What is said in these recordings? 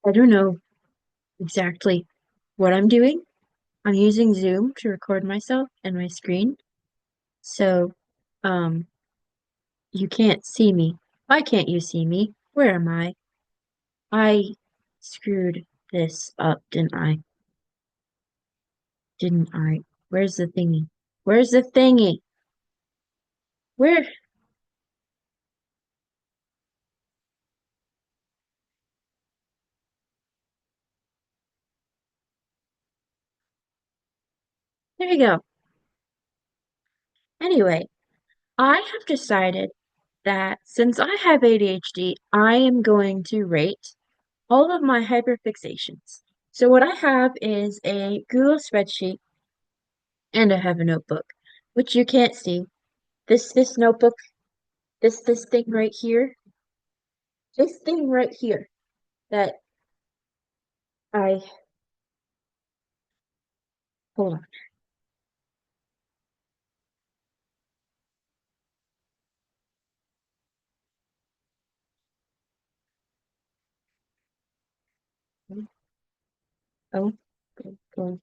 I don't know exactly what I'm doing. I'm using Zoom to record myself and my screen. So, um, you can't see me. Why can't you see me? Where am I? I screwed this up, didn't I? Didn't I? Where's the thingy? Where's the thingy? Where? There you go. Anyway, I have decided that since I have ADHD, I am going to rate all of my hyperfixations. So what I have is a Google spreadsheet and I have a notebook, which you can't see. This notebook, this thing right here, this thing right here that I hold on. Oh, oh,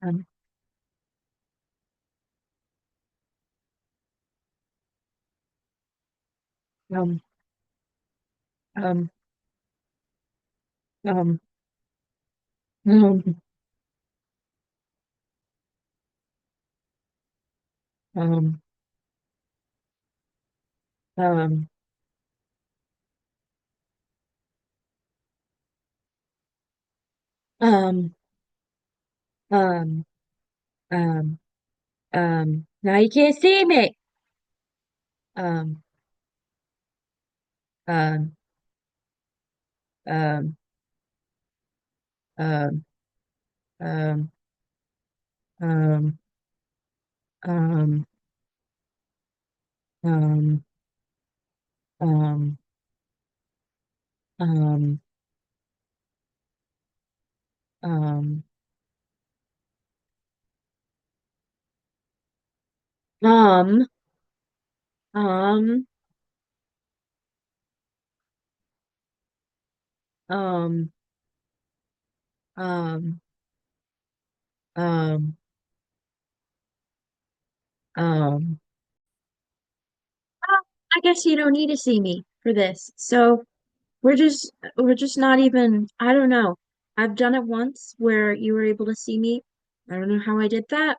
um, um, um, um, um, um, um, um, um, um, now you can't see me. Um, um, um, um, um, um, um, um, um, um, um, um, um, um, um, um, um. I guess you don't need to see me for this. So we're just not even, I don't know. I've done it once where you were able to see me. I don't know how I did that.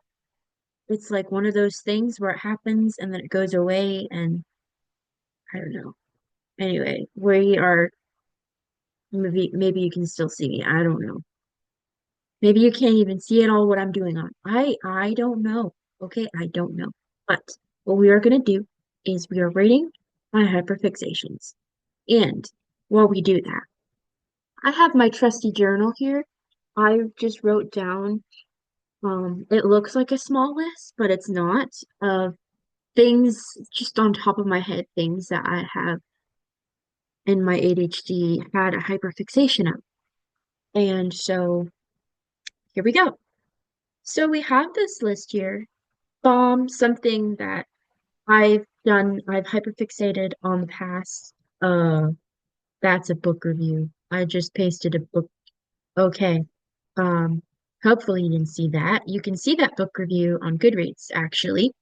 It's like one of those things where it happens and then it goes away and I don't know. Anyway, we are maybe you can still see me. I don't know. Maybe you can't even see at all what I'm doing on. I don't know. Okay, I don't know. But what we are gonna do is we are rating my hyperfixations. And while we do that, I have my trusty journal here. I just wrote down, it looks like a small list, but it's not, of things just on top of my head, things that I have in my ADHD had a hyperfixation of. And so here we go. So we have this list here. Something that I've hyperfixated on the past. Uh, that's a book review. I just pasted a book. Okay. Um, Hopefully you didn't see that. You can see that book review on Goodreads, actually.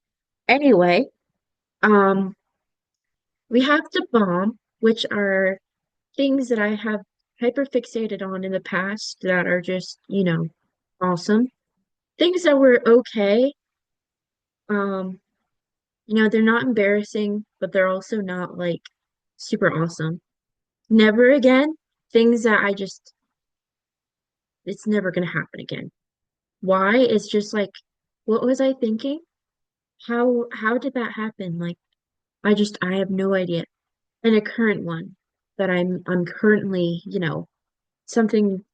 Anyway, um, we have the bomb, which are things that I have hyperfixated on in the past that are just, awesome. Things that were okay. Um, they're not embarrassing, but they're also not like super awesome. Never again. Things that it's never gonna happen again. Why? It's just like, what was I thinking? How did that happen? Like, I have no idea. And a current one that I'm currently, something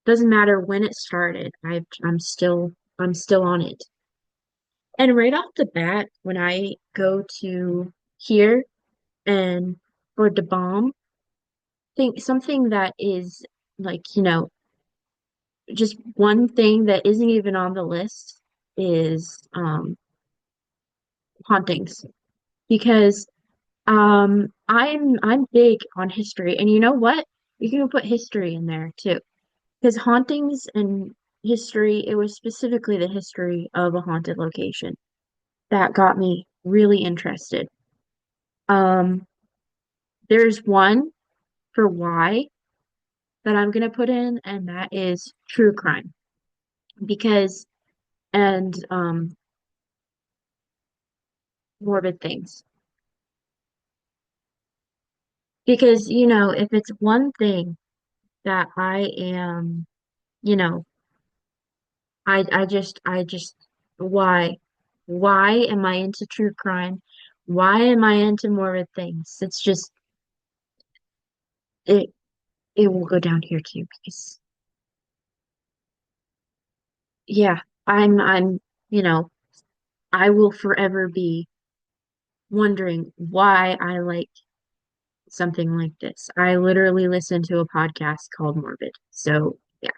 doesn't matter when it started. I'm still on it. And right off the bat, when I go to here and for the bomb, think something that is like, just one thing that isn't even on the list is hauntings. because I'm big on history, and you know what? You can put history in there too. Because hauntings and history, it was specifically the history of a haunted location that got me really interested. Um, there's one for why that I'm gonna put in, and that is true crime. Because and morbid things. Because, if it's one thing that I am, you know, I just why? Why am I into true crime? Why am I into morbid things? It's just it it will go down here too because yeah, I'm you know, I will forever be wondering why I like something like this. I literally listen to a podcast called Morbid. So yeah.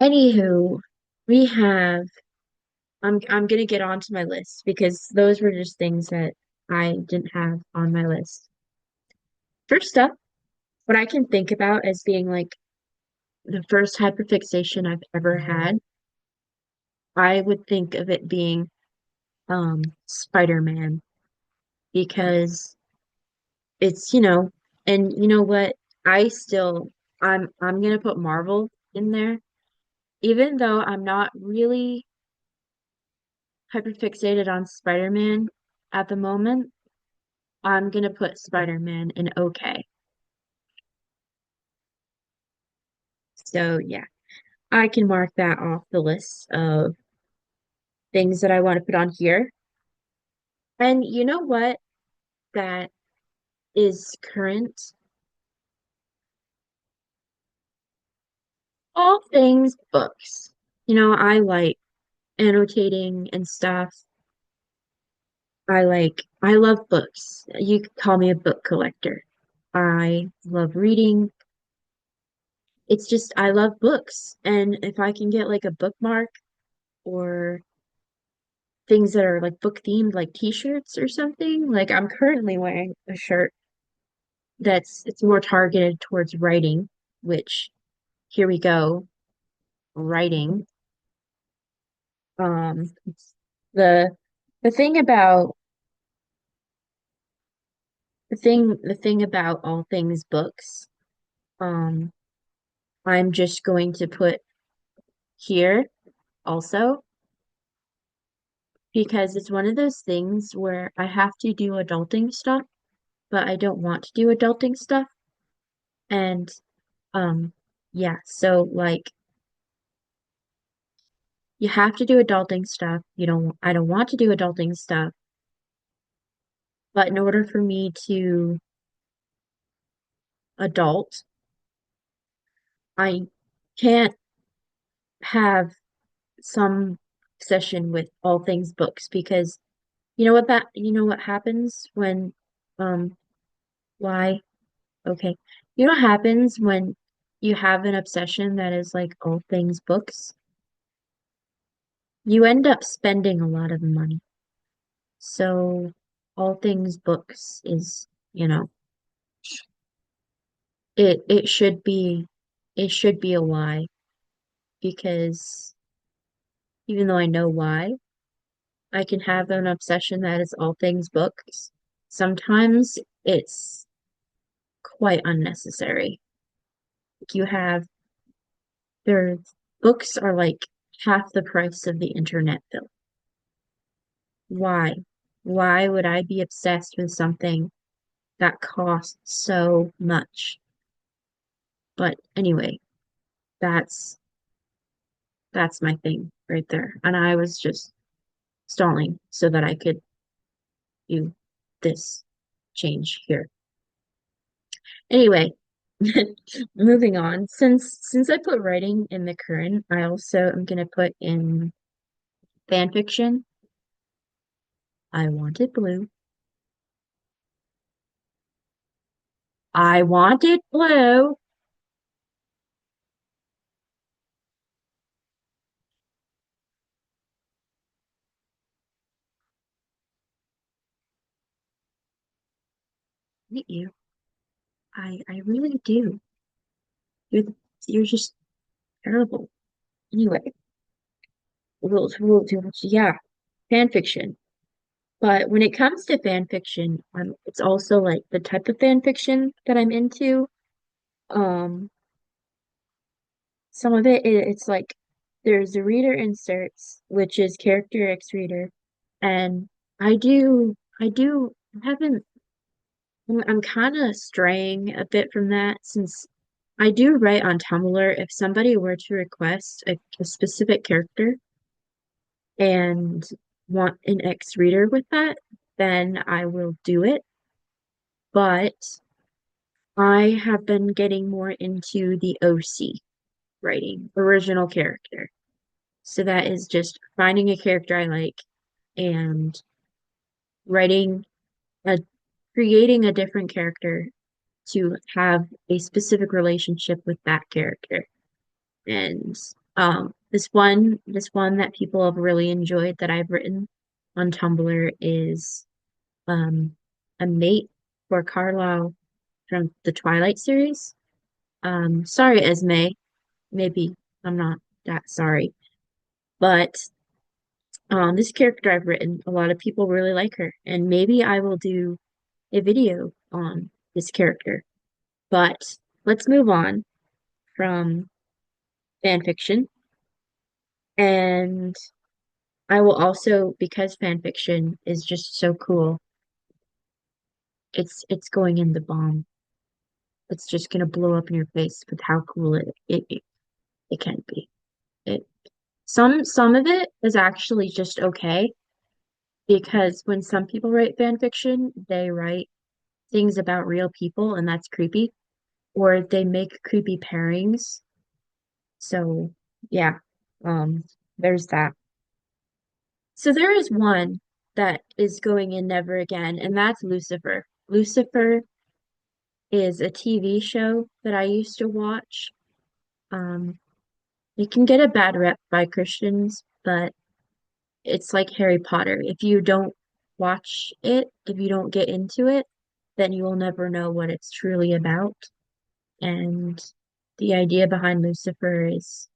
Anywho, we have I'm gonna get onto my list because those were just things that I didn't have on my list. First up, what I can think about as being like the first hyperfixation I've ever had, I would think of it being Spider-Man because it's, and you know what? I still I'm gonna put Marvel in there, even though I'm not really hyperfixated on Spider-Man at the moment. I'm gonna put Spider-Man in okay. So yeah, I can mark that off the list of things that I want to put on here. And you know what that is current? All things books. I like annotating and stuff. I love books. You could call me a book collector. I love reading. It's just, I love books. And if I can get like a bookmark or things that are like book themed, like t-shirts or something, like I'm currently wearing a shirt it's more targeted towards writing, which here we go, writing. Um, the the thing about the thing about all things books, um, I'm just going to put here also because it's one of those things where I have to do adulting stuff, but I don't want to do adulting stuff. And um, yeah, so like you have to do adulting stuff. I don't want to do adulting stuff, but in order for me to adult, I can't have some session with all things books because you know what happens when um why okay you know what happens when you have an obsession that is like all things books, you end up spending a lot of money. So all things books is, it should be a why because even though I know why, I can have an obsession that is all things books. Sometimes it's quite unnecessary. You have their books are like half the price of the internet bill. Why? Why would I be obsessed with something that costs so much? But anyway, that's that's my thing right there. And I was just stalling so that I could do this change here. Anyway, moving on. Since I put writing in the current, I also am gonna put in fan fiction. I want it blue. I want it blue. hate you. I really do. You're you're just terrible. Anyway, yeah, fan fiction. But when it comes to fan fiction, it's also like the type of fan fiction that I'm into. Um, some of it's like there's the reader inserts, which is character X reader, and I haven't, I'm kind of straying a bit from that since I do write on Tumblr. If somebody were to request a specific character and want an X reader with that, then I will do it. But I have been getting more into the OC writing, original character. So that is just finding a character I like and writing a creating a different character to have a specific relationship with that character. And this one that people have really enjoyed that I've written on Tumblr is um a mate for Carlisle from the Twilight series. Sorry, Esme, maybe I'm not that sorry, but this character I've written, a lot of people really like her, and maybe I will do a video on this character. But let's move on from fan fiction. And I will also, because fan fiction is just so cool, it's going in the bomb. It's just gonna blow up in your face with how cool it can be. It some of it is actually just okay because when some people write fan fiction, they write things about real people and that's creepy, or they make creepy pairings. So yeah, um, there's that. So there is one that is going in never again, and that's Lucifer. Lucifer is a TV show that I used to watch. Um, it can get a bad rep by Christians, but it's like Harry Potter. If you don't watch it, if you don't get into it, then you will never know what it's truly about. And the idea behind Lucifer is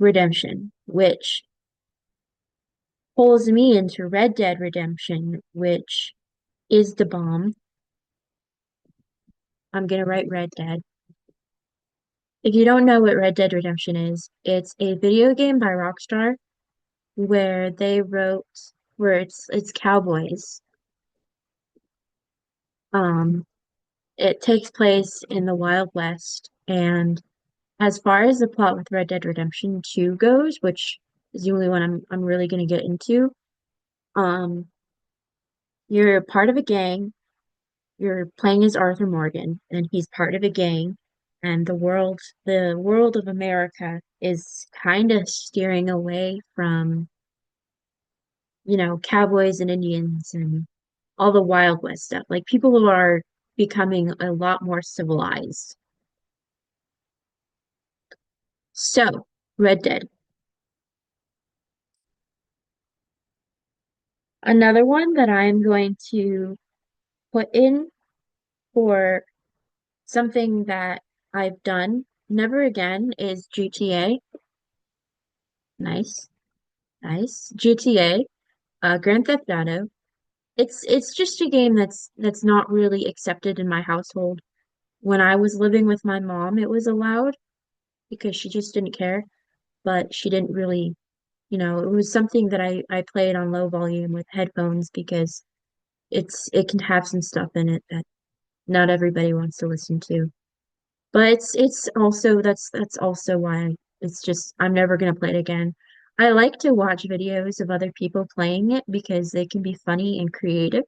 redemption, which pulls me into Red Dead Redemption, which is the bomb. I'm gonna write Red Dead. If you don't know what Red Dead Redemption is, it's a video game by Rockstar where they wrote where it's cowboys. Um, it takes place in the Wild West, and as far as the plot with Red Dead Redemption 2 goes, which is the only one I'm really gonna get into, um, you're part of a gang. You're playing as Arthur Morgan, and he's part of a gang, and the world of America is kind of steering away from, cowboys and Indians and all the Wild West stuff. Like people are becoming a lot more civilized. So, Red Dead. Another one that I'm going to put in for something that I've done never again is GTA. Nice, nice. GTA, Grand Theft Auto. It's just a game that's not really accepted in my household. When I was living with my mom, it was allowed because she just didn't care, but she didn't really, it was something that I played on low volume with headphones because it can have some stuff in it that not everybody wants to listen to. But it's also that's also why it's just I'm never gonna play it again. I like to watch videos of other people playing it because they can be funny and creative.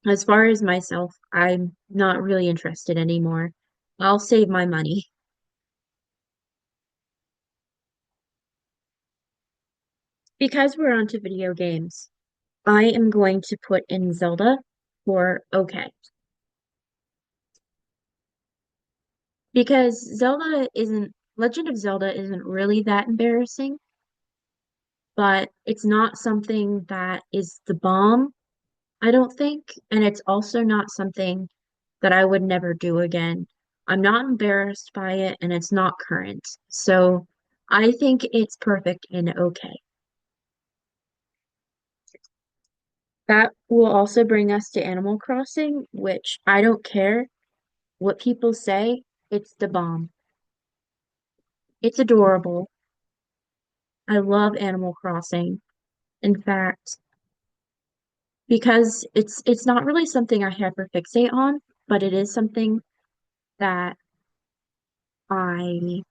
As far as myself, I'm not really interested anymore. I'll save my money. Because we're onto video games, I am going to put in Zelda for okay. Because Legend of Zelda isn't really that embarrassing, but it's not something that is the bomb. I don't think, and it's also not something that I would never do again. I'm not embarrassed by it, and it's not current. So I think it's perfect and okay. That will also bring us to Animal Crossing, which I don't care what people say, it's the bomb. It's adorable. I love Animal Crossing. In fact, because it's not really something I hyperfixate on, but it is something that I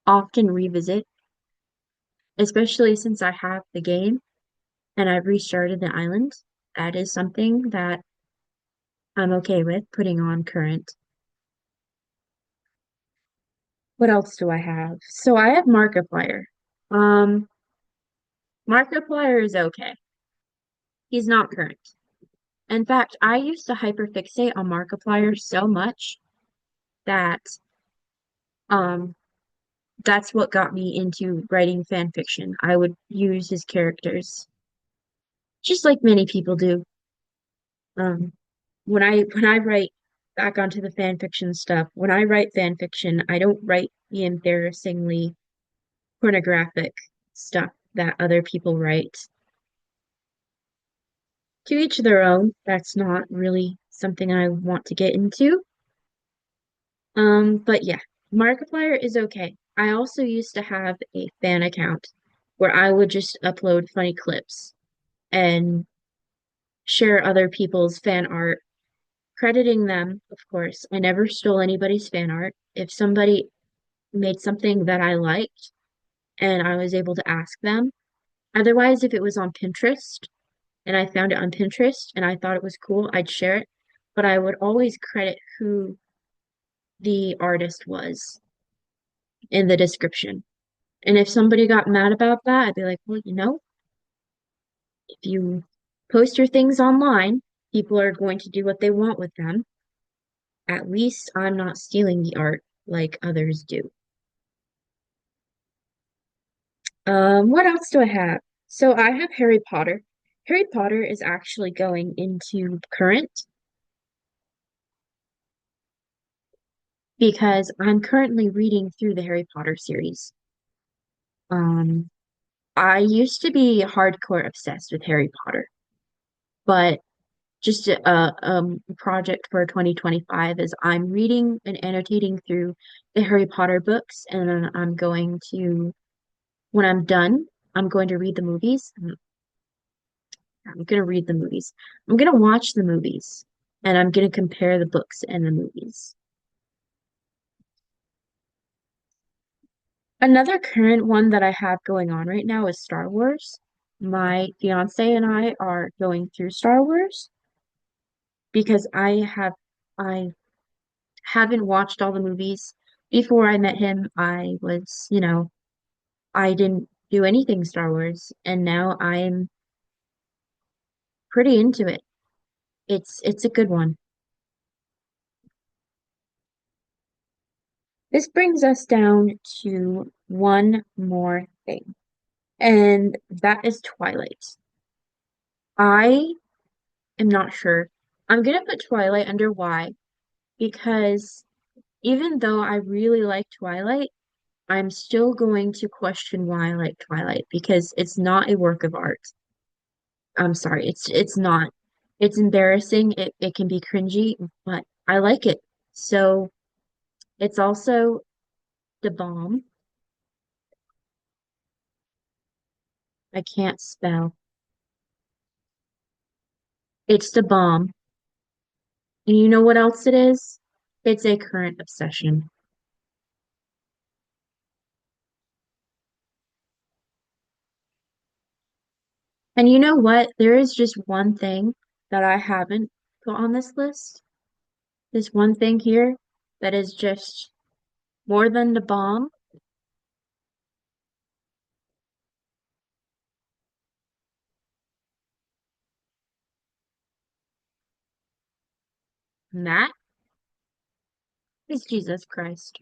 often revisit, especially since I have the game and I've restarted the island. That is something that I'm okay with putting on current. What else do I have? So I have Markiplier. Um, Markiplier is okay. He's not current. In fact, I used to hyperfixate on Markiplier so much that um that's what got me into writing fan fiction. I would use his characters, just like many people do. Um, when I write back onto the fan fiction stuff, when I write fan fiction, I don't write the embarrassingly pornographic stuff that other people write. To each their own. That's not really something I want to get into. But yeah, Markiplier is okay. I also used to have a fan account where I would just upload funny clips and share other people's fan art, crediting them, of course. I never stole anybody's fan art. If somebody made something that I liked and I was able to ask them, otherwise, if it was on Pinterest and I found it on Pinterest and I thought it was cool, I'd share it. But I would always credit who the artist was in the description. And if somebody got mad about that, I'd be like, well, if you post your things online, people are going to do what they want with them. At least I'm not stealing the art like others do. What else do I have? So I have Harry Potter. Harry Potter is actually going into current because I'm currently reading through the Harry Potter series. Um, I used to be hardcore obsessed with Harry Potter, but just a project for 2025 is I'm reading and annotating through the Harry Potter books, and then I'm going to, when I'm done, I'm going to read the movies. I'm going to read the movies. I'm going to watch the movies, and I'm going to compare the books and the movies. Another current one that I have going on right now is Star Wars. My fiance and I are going through Star Wars because I haven't watched all the movies. Before I met him, I didn't do anything Star Wars, and now I'm pretty into it. It's a good one. This brings us down to one more thing, and that is Twilight. I am not sure. I'm gonna put Twilight under Y because even though I really like Twilight, I'm still going to question why I like Twilight because it's not a work of art. I'm sorry, it's not. It's embarrassing. It can be cringy, but I like it. So it's also the bomb. I can't spell. It's the bomb. And you know what else it is? It's a current obsession. And you know what? There is just one thing that I haven't put on this list. This one thing here that is just more than the bomb, and that is Jesus Christ.